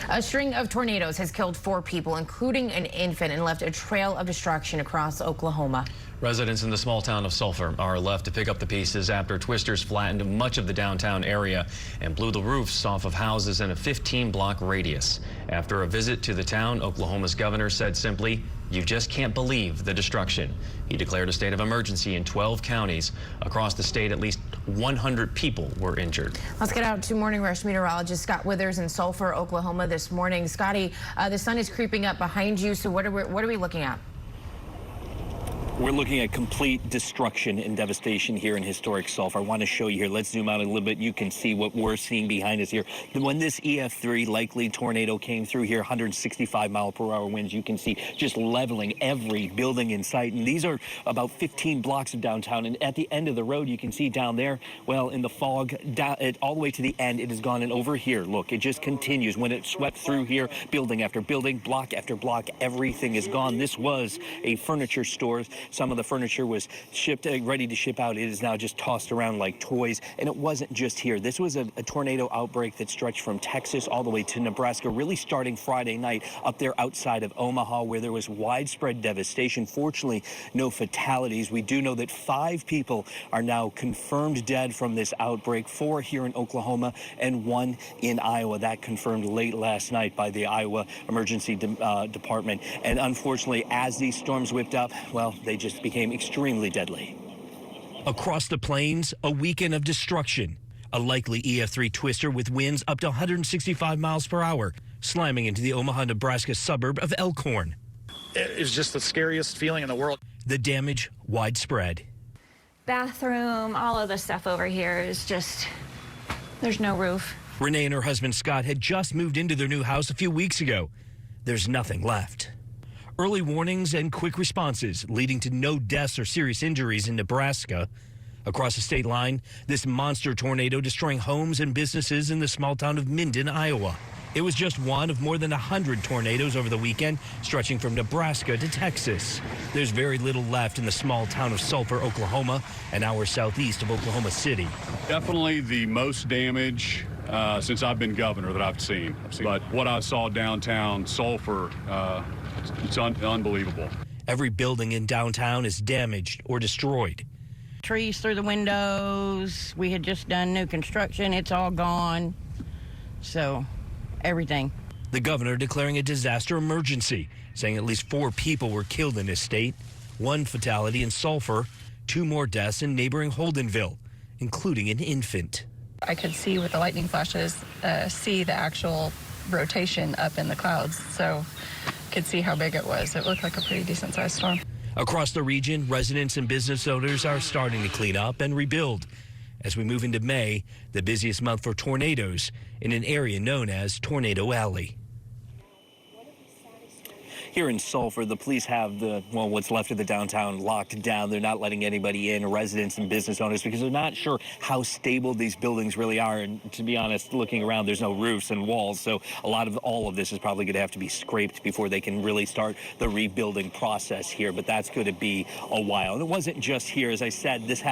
A string of tornadoes has killed 4 people, including an infant, and left a trail of destruction across Oklahoma. Residents in the small town of Sulfur are left to pick up the pieces after twisters flattened much of the downtown area and blew the roofs off of houses in a 15-block radius. After a visit to the town, Oklahoma's governor said simply, "You just can't believe the destruction." He declared a state of emergency in 12 counties. Across the state, at least 100 people were injured. Let's get out to Morning Rush meteorologist Scott Withers in Sulfur, Oklahoma this morning. Scotty, the sun is creeping up behind you, so what are we looking at? We're looking at complete destruction and devastation here in historic Sulfur. I want to show you here. Let's zoom out a little bit. You can see what we're seeing behind us here. When this EF3 likely tornado came through here, 165-mile-per-hour winds, you can see just leveling every building in sight. And these are about 15 blocks of downtown. And at the end of the road, you can see down there, well, in the fog, all the way to the end, it has gone. And over here, look, it just continues. When it swept through here, building after building, block after block, everything is gone. This was a furniture store. Some of the furniture was shipped, ready to ship out. It is now just tossed around like toys. And it wasn't just here. This was a tornado outbreak that stretched from Texas all the way to Nebraska, really starting Friday night up there outside of Omaha, where there was widespread devastation. Fortunately, no fatalities. We do know that 5 people are now confirmed dead from this outbreak, 4 here in Oklahoma and 1 in Iowa. That confirmed late last night by the Iowa Emergency Department. And unfortunately, as these storms whipped up, well, they just became extremely deadly. Across the plains, a weekend of destruction. A likely EF3 twister with winds up to 165 miles per hour, slamming into the Omaha, Nebraska suburb of Elkhorn. It was just the scariest feeling in the world. The damage widespread. Bathroom, all of the stuff over here is just, there's no roof. Renee and her husband Scott had just moved into their new house a few weeks ago. There's nothing left. Early warnings and quick responses leading to no deaths or serious injuries in Nebraska. Across the state line, this monster tornado destroying homes and businesses in the small town of Minden, Iowa. It was just one of more than 100 tornadoes over the weekend, stretching from Nebraska to Texas. There's very little left in the small town of Sulfur, Oklahoma, an hour southeast of Oklahoma City. Definitely the most damage since I've been governor that I've seen. But what I saw downtown Sulfur, it's unbelievable. Every building in downtown is damaged or destroyed. Trees through the windows. We had just done new construction. It's all gone. So, everything. The governor declaring a disaster emergency, saying at least 4 people were killed in his state, 1 fatality in Sulfur, 2 more deaths in neighboring Holdenville, including an infant. I could see with the lightning flashes, see the actual rotation up in the clouds, so could see how big it was. It looked like a pretty decent sized storm. Across the region, residents and business owners are starting to clean up and rebuild. As we move into May, the busiest month for tornadoes in an area known as Tornado Alley. Here in Sulfur, the police have what's left of the downtown locked down. They're not letting anybody in, residents and business owners, because they're not sure how stable these buildings really are. And to be honest, looking around, there's no roofs and walls. So all of this is probably going to have to be scraped before they can really start the rebuilding process here. But that's going to be a while. And it wasn't just here. As I said, this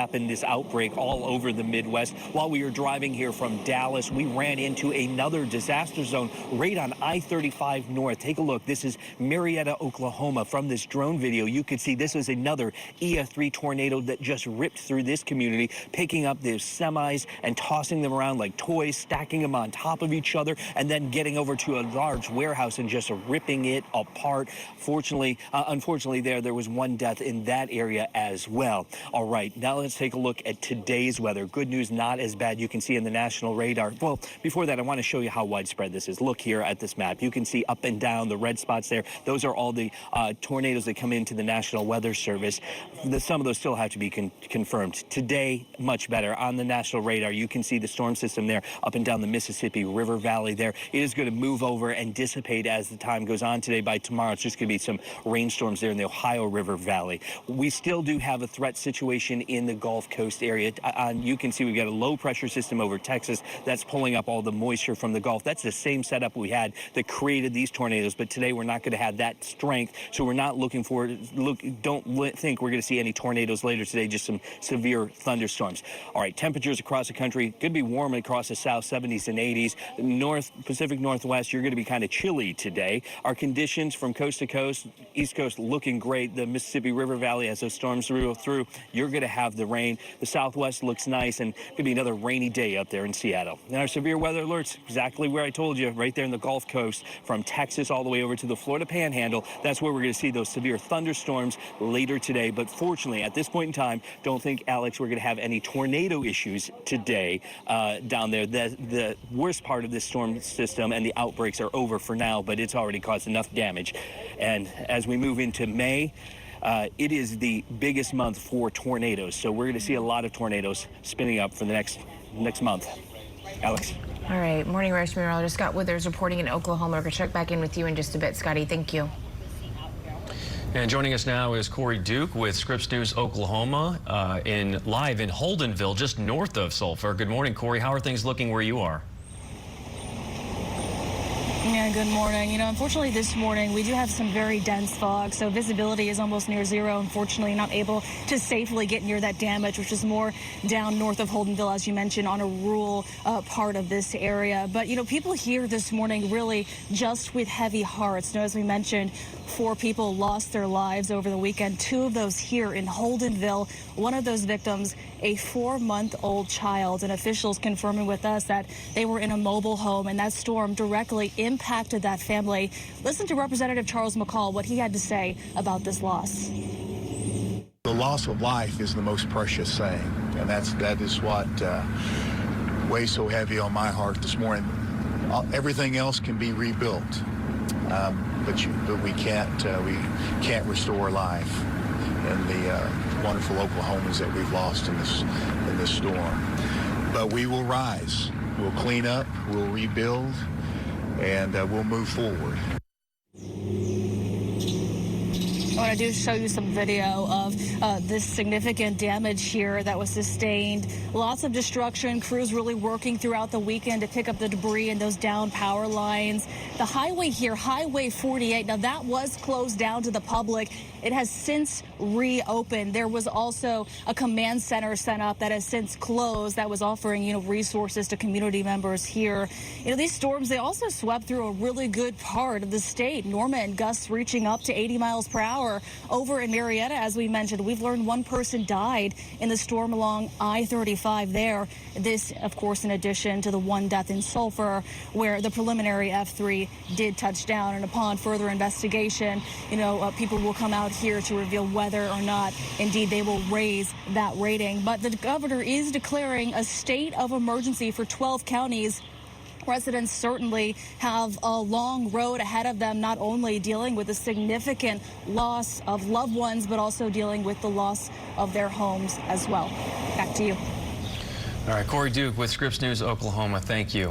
outbreak all over the Midwest. While we were driving here from Dallas, we ran into another disaster zone right on I-35 North. Take a look. This is Marietta, Oklahoma. From this drone video, you could see this is another EF3 tornado that just ripped through this community, picking up the semis and tossing them around like toys, stacking them on top of each other, and then getting over to a large warehouse and just ripping it apart. Unfortunately, there was 1 death in that area as well. All right, now let's take a look at today's weather. Good news, not as bad. You can see in the national radar. Well, before that, I want to show you how widespread this is. Look here at this map. You can see up and down the red spots there. Those are all the tornadoes that come into the National Weather Service. Some of those still have to be confirmed. Today, much better. On the national radar, you can see the storm system there up and down the Mississippi River Valley there. It is going to move over and dissipate as the time goes on today. By tomorrow, it's just going to be some rainstorms there in the Ohio River Valley. We still do have a threat situation in the Gulf Coast area. You can see we've got a low pressure system over Texas that's pulling up all the moisture from the Gulf. That's the same setup we had that created these tornadoes, but today we're not going to have that that strength. So we're not looking for, don't think we're going to see any tornadoes later today, just some severe thunderstorms. All right, temperatures across the country could be warm across the south, 70s and 80s. Pacific Northwest, you're going to be kind of chilly today. Our conditions from coast to coast, East Coast looking great. The Mississippi River Valley, as those storms roll through, you're going to have the rain. The Southwest looks nice, and could be another rainy day up there in Seattle. And our severe weather alerts, exactly where I told you, right there in the Gulf Coast, from Texas all the way over to the Florida Panhandle. That's where we're going to see those severe thunderstorms later today. But fortunately, at this point in time, don't think, Alex, we're going to have any tornado issues today down there. The worst part of this storm system and the outbreaks are over for now, but it's already caused enough damage. And as we move into May, it is the biggest month for tornadoes. So we're going to see a lot of tornadoes spinning up for the next month. Alex. All right, morning rush meteorologist Scott Withers reporting in Oklahoma. We're going to check back in with you in just a bit, Scotty. Thank you. And joining us now is Corey Duke with Scripps News Oklahoma live in Holdenville, just north of Sulfur. Good morning, Corey. How are things looking where you are? Yeah, good morning. You know, unfortunately this morning we do have some very dense fog, so visibility is almost near zero. Unfortunately, not able to safely get near that damage, which is more down north of Holdenville, as you mentioned, on a rural part of this area. But, you know, people here this morning really just with heavy hearts. You know, as we mentioned, 4 people lost their lives over the weekend, 2 of those here in Holdenville. One of those victims, a 4-month-old child, and officials confirming with us that they were in a mobile home and that storm directly impacted that family. Listen to Representative Charles McCall, what he had to say about this loss. The loss of life is the most precious thing, and that is what weighs so heavy on my heart this morning. Everything else can be rebuilt, but we can't restore life in the wonderful Oklahomans that we've lost in this storm. But we will rise. We'll clean up. We'll rebuild. And we'll move forward. I want to do show you some video of this significant damage here that was sustained. Lots of destruction. Crews really working throughout the weekend to pick up the debris and those down power lines. The highway here, Highway 48, now that was closed down to the public. It has since reopened. There was also a command center set up that has since closed that was offering, you know, resources to community members here. You know, these storms, they also swept through a really good part of the state. Norman, gusts reaching up to 80 miles per hour. Over in Marietta, as we mentioned, we've learned 1 person died in the storm along I-35 there. This, of course, in addition to the 1 death in Sulfur, where the preliminary F3 did touch down. And upon further investigation, you know, people will come out here to reveal whether or not, indeed, they will raise that rating. But the governor is declaring a state of emergency for 12 counties. Residents certainly have a long road ahead of them, not only dealing with a significant loss of loved ones, but also dealing with the loss of their homes as well. Back to you. All right, Corey Duke with Scripps News Oklahoma. Thank you.